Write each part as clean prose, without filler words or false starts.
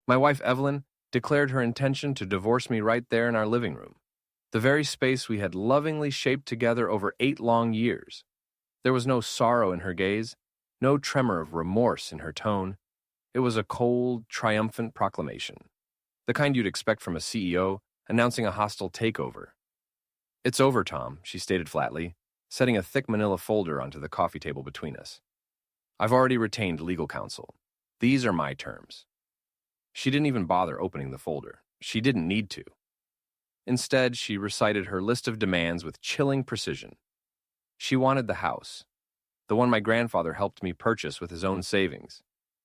My wife, Evelyn, declared her intention to divorce me right there in our living room, the very space we had lovingly shaped together over 8 long years. There was no sorrow in her gaze, no tremor of remorse in her tone. It was a cold, triumphant proclamation, the kind you'd expect from a CEO announcing a hostile takeover. "It's over, Tom," she stated flatly, setting a thick manila folder onto the coffee table between us. "I've already retained legal counsel. These are my terms." She didn't even bother opening the folder. She didn't need to. Instead, she recited her list of demands with chilling precision. She wanted the house, the one my grandfather helped me purchase with his own savings.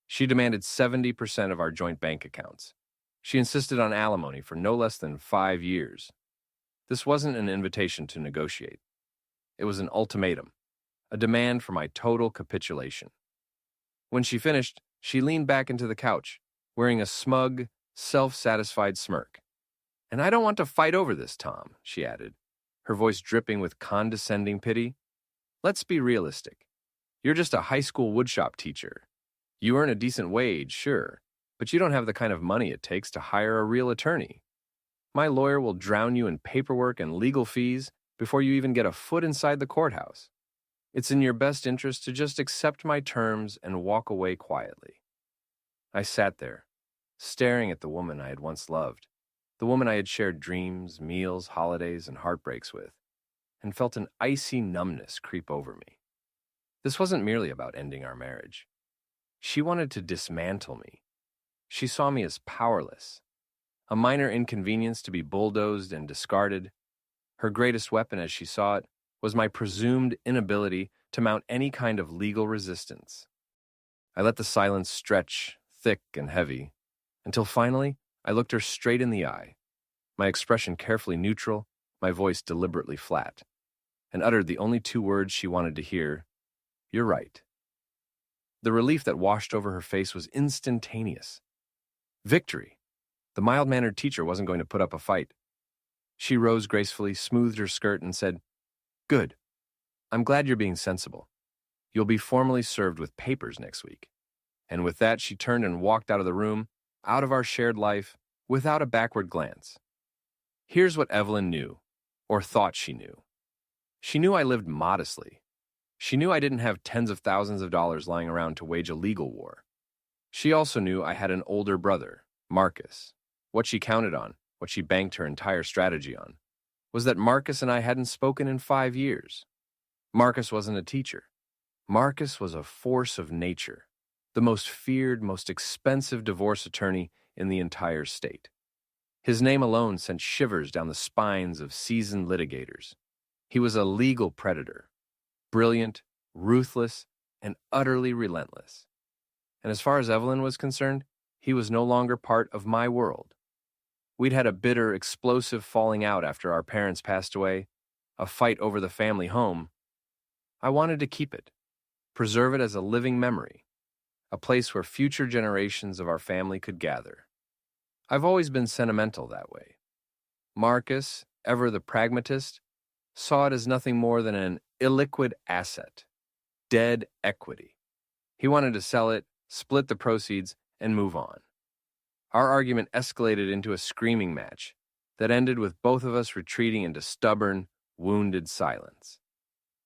She demanded 70% of our joint bank accounts. She insisted on alimony for no less than 5 years. This wasn't an invitation to negotiate. It was an ultimatum, a demand for my total capitulation. When she finished, she leaned back into the couch, wearing a smug, self-satisfied smirk. "And I don't want to fight over this, Tom," she added, her voice dripping with condescending pity. "Let's be realistic. You're just a high school woodshop teacher. You earn a decent wage, sure, but you don't have the kind of money it takes to hire a real attorney. My lawyer will drown you in paperwork and legal fees before you even get a foot inside the courthouse. It's in your best interest to just accept my terms and walk away quietly." I sat there, staring at the woman I had once loved, the woman I had shared dreams, meals, holidays, and heartbreaks with, and felt an icy numbness creep over me. This wasn't merely about ending our marriage. She wanted to dismantle me. She saw me as powerless, a minor inconvenience to be bulldozed and discarded. Her greatest weapon, as she saw it, was my presumed inability to mount any kind of legal resistance. I let the silence stretch, thick and heavy, until finally I looked her straight in the eye, my expression carefully neutral, my voice deliberately flat, and uttered the only 2 words she wanted to hear: "You're right." The relief that washed over her face was instantaneous. Victory! The mild-mannered teacher wasn't going to put up a fight. She rose gracefully, smoothed her skirt, and said, "Good. I'm glad you're being sensible. You'll be formally served with papers next week." And with that, she turned and walked out of the room, out of our shared life, without a backward glance. Here's what Evelyn knew, or thought she knew. She knew I lived modestly. She knew I didn't have tens of thousands of dollars lying around to wage a legal war. She also knew I had an older brother, Marcus. What she counted on, what she banked her entire strategy on, was that Marcus and I hadn't spoken in 5 years. Marcus wasn't a teacher. Marcus was a force of nature, the most feared, most expensive divorce attorney in the entire state. His name alone sent shivers down the spines of seasoned litigators. He was a legal predator, brilliant, ruthless, and utterly relentless. And as far as Evelyn was concerned, he was no longer part of my world. We'd had a bitter, explosive falling out after our parents passed away, a fight over the family home. I wanted to keep it, preserve it as a living memory, a place where future generations of our family could gather. I've always been sentimental that way. Marcus, ever the pragmatist, saw it as nothing more than an illiquid asset, dead equity. He wanted to sell it, split the proceeds, and move on. Our argument escalated into a screaming match that ended with both of us retreating into stubborn, wounded silence.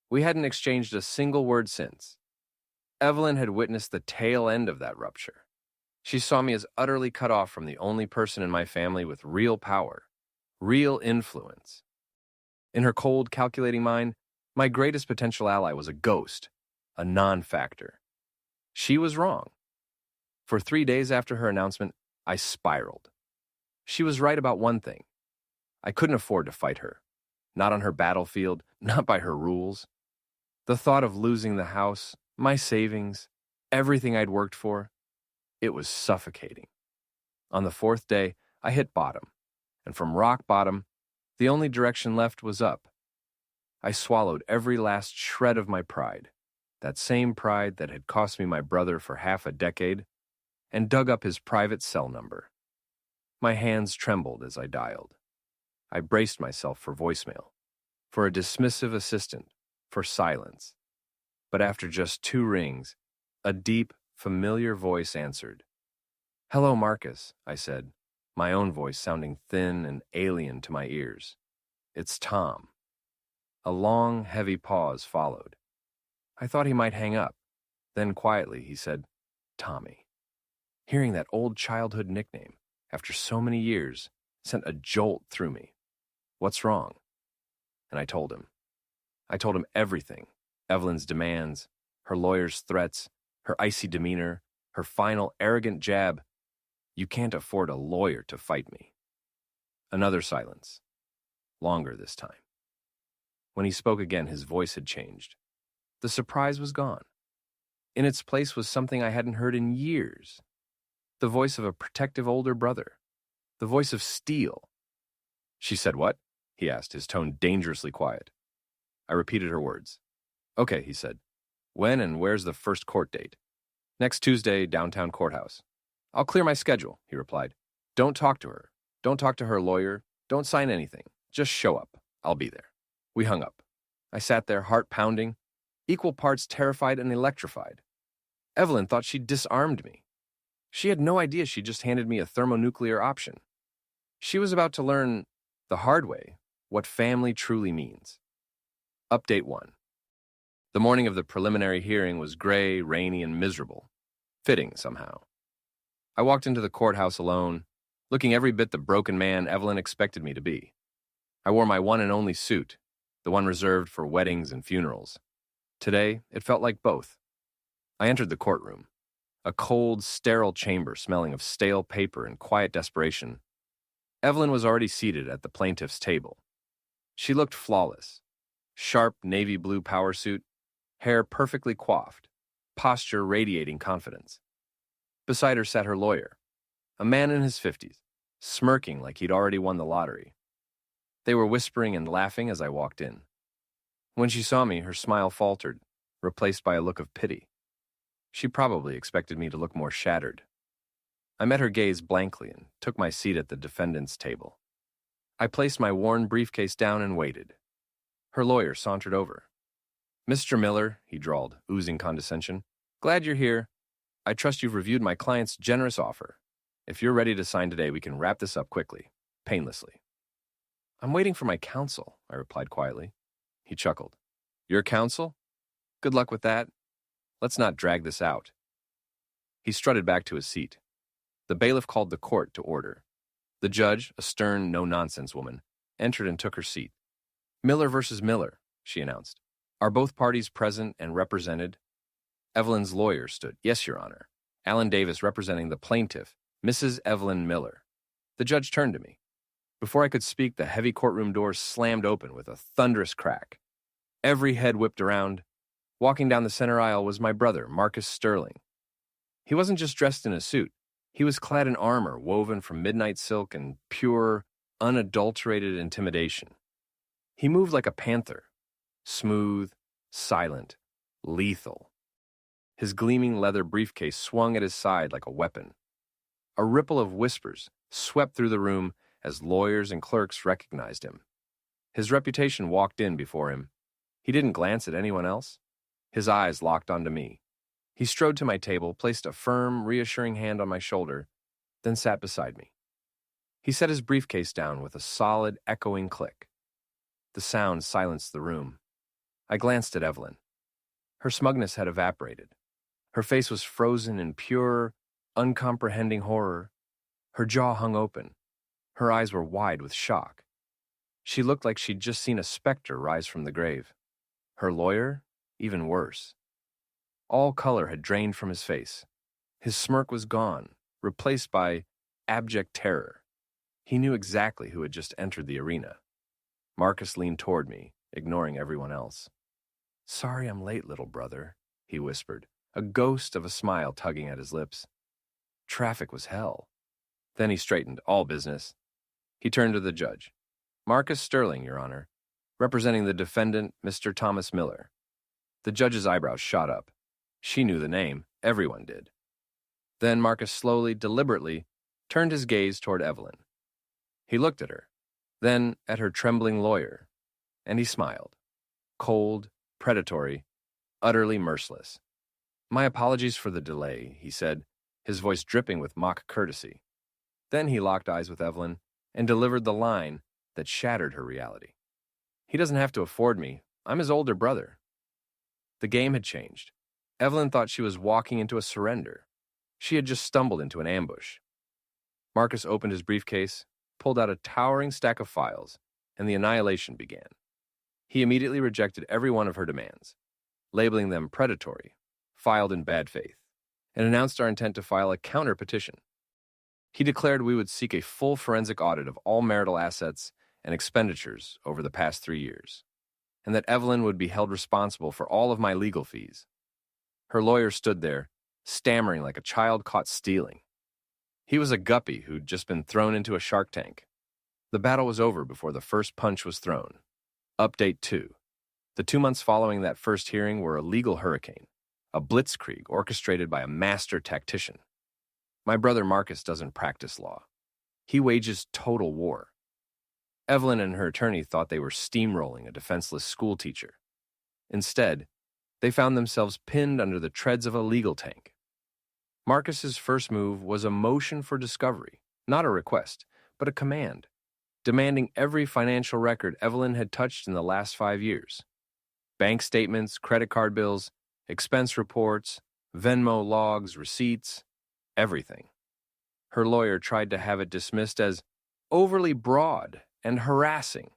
We hadn't exchanged a single word since. Evelyn had witnessed the tail end of that rupture. She saw me as utterly cut off from the only person in my family with real power, real influence. In her cold, calculating mind, my greatest potential ally was a ghost, a non-factor. She was wrong. For 3 days after her announcement, I spiraled. She was right about one thing. I couldn't afford to fight her. Not on her battlefield, not by her rules. The thought of losing the house, my savings, everything I'd worked for, it was suffocating. On the 4th day, I hit bottom, and from rock bottom, the only direction left was up. I swallowed every last shred of my pride, that same pride that had cost me my brother for half a decade, and dug up his private cell number. My hands trembled as I dialed. I braced myself for voicemail, for a dismissive assistant, for silence. But after just 2 rings, a deep, familiar voice answered. Hello, Marcus, I said, my own voice sounding thin and alien to my ears. It's Tom. A long, heavy pause followed. I thought he might hang up. Then quietly he said, Tommy. Hearing that old childhood nickname, after so many years, sent a jolt through me. What's wrong? And I told him. I told him everything. Evelyn's demands, her lawyer's threats, her icy demeanor, her final arrogant jab. You can't afford a lawyer to fight me. Another silence. Longer this time. When he spoke again, his voice had changed. The surprise was gone. In its place was something I hadn't heard in years. The voice of a protective older brother. The voice of steel. She said what? He asked, his tone dangerously quiet. I repeated her words. Okay, he said. When and where's the first court date? Next Tuesday, downtown courthouse. I'll clear my schedule, he replied. Don't talk to her. Don't talk to her lawyer. Don't sign anything. Just show up. I'll be there. We hung up. I sat there, heart pounding, equal parts terrified and electrified. Evelyn thought she'd disarmed me. She had no idea she just handed me a thermonuclear option. She was about to learn, the hard way, what family truly means. Update 1. The morning of the preliminary hearing was gray, rainy, and miserable. Fitting, somehow. I walked into the courthouse alone, looking every bit the broken man Evelyn expected me to be. I wore my one and only suit, the one reserved for weddings and funerals. Today, it felt like both. I entered the courtroom, a cold, sterile chamber smelling of stale paper and quiet desperation. Evelyn was already seated at the plaintiff's table. She looked flawless. Sharp navy blue power suit, hair perfectly coiffed, posture radiating confidence. Beside her sat her lawyer, a man in his 50s, smirking like he'd already won the lottery. They were whispering and laughing as I walked in. When she saw me, her smile faltered, replaced by a look of pity. She probably expected me to look more shattered. I met her gaze blankly and took my seat at the defendant's table. I placed my worn briefcase down and waited. Her lawyer sauntered over. Mr. Miller, he drawled, oozing condescension, glad you're here. I trust you've reviewed my client's generous offer. If you're ready to sign today, we can wrap this up quickly, painlessly. I'm waiting for my counsel, I replied quietly. He chuckled. Your counsel? Good luck with that. Let's not drag this out. He strutted back to his seat. The bailiff called the court to order. The judge, a stern, no-nonsense woman, entered and took her seat. Miller versus Miller, she announced. Are both parties present and represented? Evelyn's lawyer stood. Yes, Your Honor. Alan Davis representing the plaintiff, Mrs. Evelyn Miller. The judge turned to me. Before I could speak, the heavy courtroom doors slammed open with a thunderous crack. Every head whipped around. Walking down the center aisle was my brother, Marcus Sterling. He wasn't just dressed in a suit. He was clad in armor woven from midnight silk and pure, unadulterated intimidation. He moved like a panther, smooth, silent, lethal. His gleaming leather briefcase swung at his side like a weapon. A ripple of whispers swept through the room as lawyers and clerks recognized him. His reputation walked in before him. He didn't glance at anyone else. His eyes locked onto me. He strode to my table, placed a firm, reassuring hand on my shoulder, then sat beside me. He set his briefcase down with a solid, echoing click. The sound silenced the room. I glanced at Evelyn. Her smugness had evaporated. Her face was frozen in pure, uncomprehending horror. Her jaw hung open. Her eyes were wide with shock. She looked like she'd just seen a specter rise from the grave. Her lawyer? Even worse. All color had drained from his face. His smirk was gone, replaced by abject terror. He knew exactly who had just entered the arena. Marcus leaned toward me, ignoring everyone else. Sorry I'm late, little brother, he whispered, a ghost of a smile tugging at his lips. Traffic was hell. Then he straightened, all business. He turned to the judge. Marcus Sterling, Your Honor, representing the defendant, Mr. Thomas Miller. The judge's eyebrows shot up. She knew the name. Everyone did. Then Marcus slowly, deliberately, turned his gaze toward Evelyn. He looked at her, then at her trembling lawyer, and he smiled. Cold, predatory, utterly merciless. My apologies for the delay, he said, his voice dripping with mock courtesy. Then he locked eyes with Evelyn and delivered the line that shattered her reality. He doesn't have to afford me. I'm his older brother. The game had changed. Evelyn thought she was walking into a surrender. She had just stumbled into an ambush. Marcus opened his briefcase, pulled out a towering stack of files, and the annihilation began. He immediately rejected every one of her demands, labeling them predatory, filed in bad faith, and announced our intent to file a counter-petition. He declared we would seek a full forensic audit of all marital assets and expenditures over the past 3 years, and that Evelyn would be held responsible for all of my legal fees. Her lawyer stood there, stammering like a child caught stealing. He was a guppy who'd just been thrown into a shark tank. The battle was over before the first punch was thrown. Update 2. The 2 months following that first hearing were a legal hurricane, a blitzkrieg orchestrated by a master tactician. My brother Marcus doesn't practice law. He wages total war. Evelyn and her attorney thought they were steamrolling a defenseless schoolteacher. Instead, they found themselves pinned under the treads of a legal tank. Marcus's first move was a motion for discovery, not a request, but a command, demanding every financial record Evelyn had touched in the last 5 years. Bank statements, credit card bills, expense reports, Venmo logs, receipts, everything. Her lawyer tried to have it dismissed as overly broad and harassing.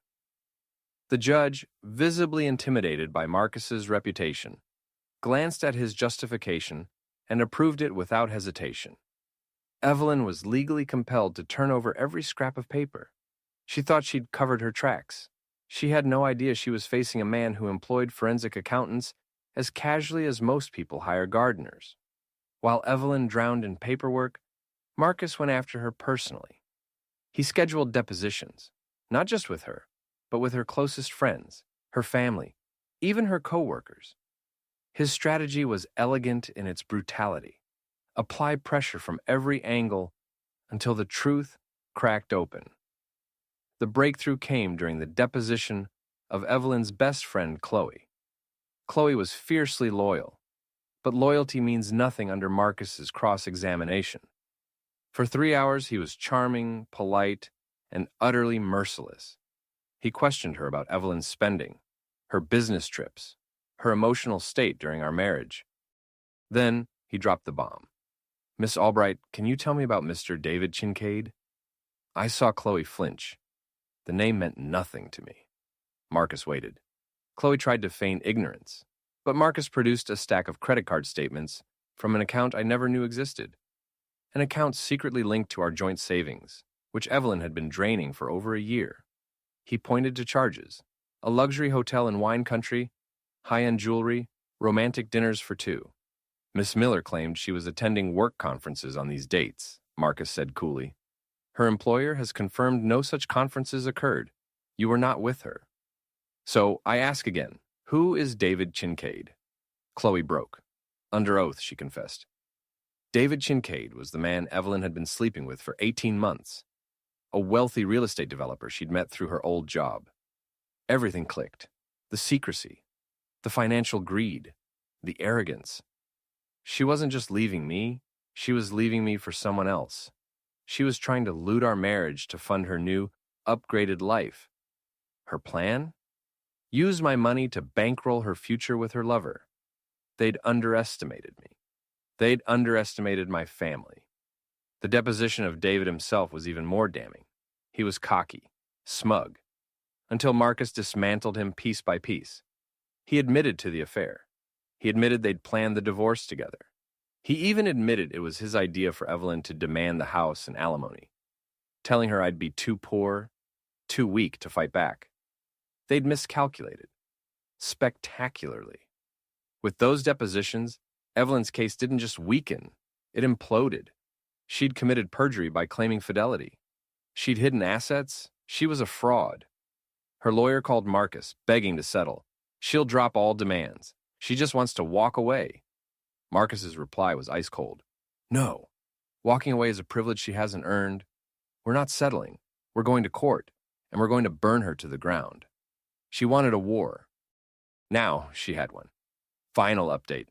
The judge, visibly intimidated by Marcus's reputation, glanced at his justification and approved it without hesitation. Evelyn was legally compelled to turn over every scrap of paper. She thought she'd covered her tracks. She had no idea she was facing a man who employed forensic accountants as casually as most people hire gardeners. While Evelyn drowned in paperwork, Marcus went after her personally. He scheduled depositions, not just with her, but with her closest friends, her family, even her coworkers. His strategy was elegant in its brutality. Apply pressure from every angle until the truth cracked open. The breakthrough came during the deposition of Evelyn's best friend, Chloe. Chloe was fiercely loyal, but loyalty means nothing under Marcus's cross-examination. For 3 hours, he was charming, polite, and utterly merciless. He questioned her about Evelyn's spending, her business trips, her emotional state during our marriage. Then he dropped the bomb. Miss Albright, can you tell me about Mr. David Kincaid? I saw Chloe flinch. The name meant nothing to me. Marcus waited. Chloe tried to feign ignorance, but Marcus produced a stack of credit card statements from an account I never knew existed. An account secretly linked to our joint savings, which Evelyn had been draining for over a year. He pointed to charges: a luxury hotel in wine country, high-end jewelry, romantic dinners for 2. Miss Miller claimed she was attending work conferences on these dates, Marcus said coolly. Her employer has confirmed no such conferences occurred. You were not with her. So I ask again, who is David Kincaid? Chloe broke. Under oath, she confessed. David Kincaid was the man Evelyn had been sleeping with for 18 months. A wealthy real estate developer she'd met through her old job. Everything clicked. The secrecy, the financial greed, the arrogance. She wasn't just leaving me, she was leaving me for someone else. She was trying to loot our marriage to fund her new, upgraded life. Her plan? Use my money to bankroll her future with her lover. They'd underestimated me. They'd underestimated my family. The deposition of David himself was even more damning. He was cocky, smug, until Marcus dismantled him piece by piece. He admitted to the affair. He admitted they'd planned the divorce together. He even admitted it was his idea for Evelyn to demand the house and alimony, telling her I'd be too poor, too weak to fight back. They'd miscalculated. Spectacularly. With those depositions, Evelyn's case didn't just weaken, it imploded. She'd committed perjury by claiming fidelity. She'd hidden assets. She was a fraud. Her lawyer called Marcus, begging to settle. She'll drop all demands. She just wants to walk away. Marcus's reply was ice cold. No. Walking away is a privilege she hasn't earned. We're not settling. We're going to court, and we're going to burn her to the ground. She wanted a war. Now she had one. Final update.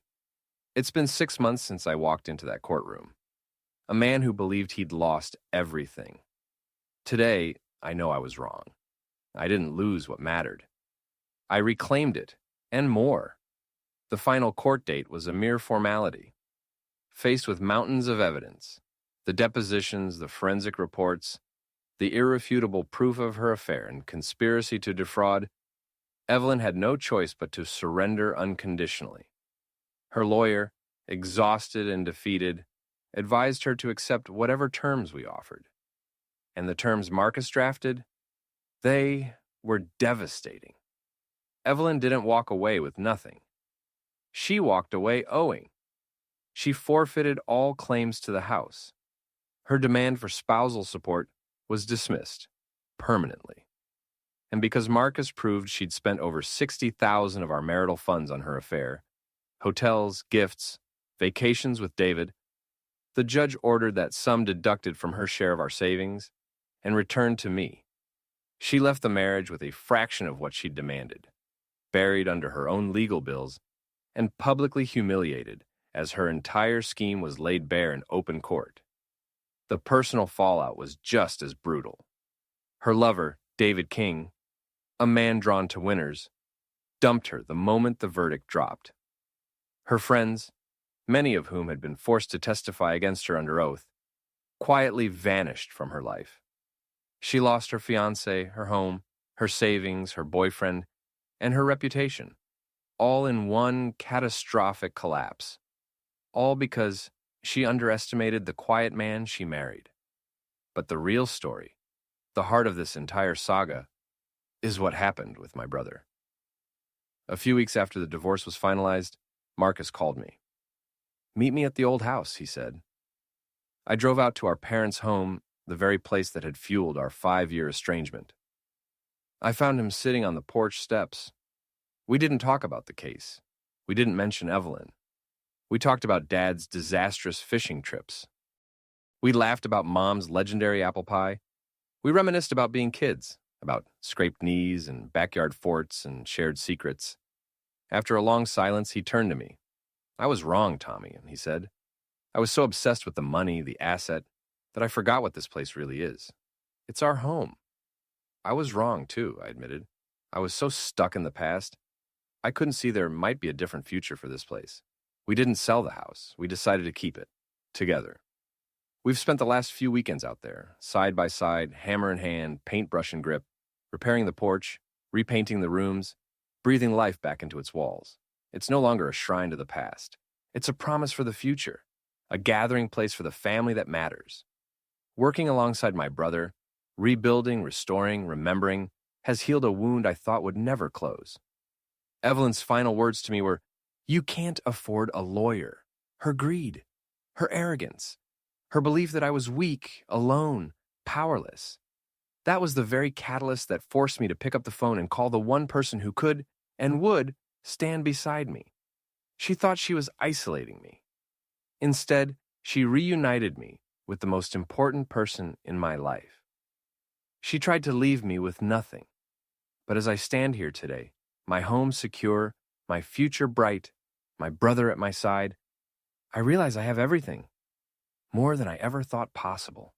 It's been 6 months since I walked into that courtroom. a man who believed he'd lost everything. Today, I know I was wrong. I didn't lose what mattered. I reclaimed it, and more. The final court date was a mere formality. Faced with mountains of evidence, the depositions, the forensic reports, the irrefutable proof of her affair and conspiracy to defraud, Evelyn had no choice but to surrender unconditionally. Her lawyer, exhausted and defeated, advised her to accept whatever terms we offered. And the terms Marcus drafted, they were devastating. Evelyn didn't walk away with nothing. She walked away owing. She forfeited all claims to the house. Her demand for spousal support was dismissed permanently. And because Marcus proved she'd spent over $60,000 of our marital funds on her affair, hotels, gifts, vacations with David, the judge ordered that sum deducted from her share of our savings and returned to me. She left the marriage with a fraction of what she'd demanded, buried under her own legal bills, and publicly humiliated as her entire scheme was laid bare in open court. The personal fallout was just as brutal. Her lover, David King, a man drawn to winners, dumped her the moment the verdict dropped. Her friends, many of whom had been forced to testify against her under oath, quietly vanished from her life. She lost her fiancé, her home, her savings, her boyfriend, and her reputation, all in one catastrophic collapse, all because she underestimated the quiet man she married. But the real story, the heart of this entire saga, is what happened with my brother. A few weeks after the divorce was finalized, Marcus called me. "Meet me at the old house," he said. I drove out to our parents' home, the very place that had fueled our 5-year estrangement. I found him sitting on the porch steps. We didn't talk about the case. We didn't mention Evelyn. We talked about Dad's disastrous fishing trips. We laughed about Mom's legendary apple pie. We reminisced about being kids, about scraped knees and backyard forts and shared secrets. After a long silence, he turned to me. "I was wrong, Tommy," he said. "I was so obsessed with the money, the asset, that I forgot what this place really is. It's our home." I was wrong, too, I admitted. I was so stuck in the past. I couldn't see there might be a different future for this place. We didn't sell the house. We decided to keep it, together. We've spent the last few weekends out there, side by side, hammer in hand, paintbrush and grip, repairing the porch, repainting the rooms, breathing life back into its walls. It's no longer a shrine to the past. It's a promise for the future, a gathering place for the family that matters. Working alongside my brother, rebuilding, restoring, remembering, has healed a wound I thought would never close. Evelyn's final words to me were, "You can't afford a lawyer." Her greed, her arrogance, her belief that I was weak, alone, powerless. That was the very catalyst that forced me to pick up the phone and call the one person who could and would stand beside me. She thought she was isolating me. Instead, she reunited me with the most important person in my life. She tried to leave me with nothing. But as I stand here today, my home secure, my future bright, my brother at my side, I realize I have everything, more than I ever thought possible.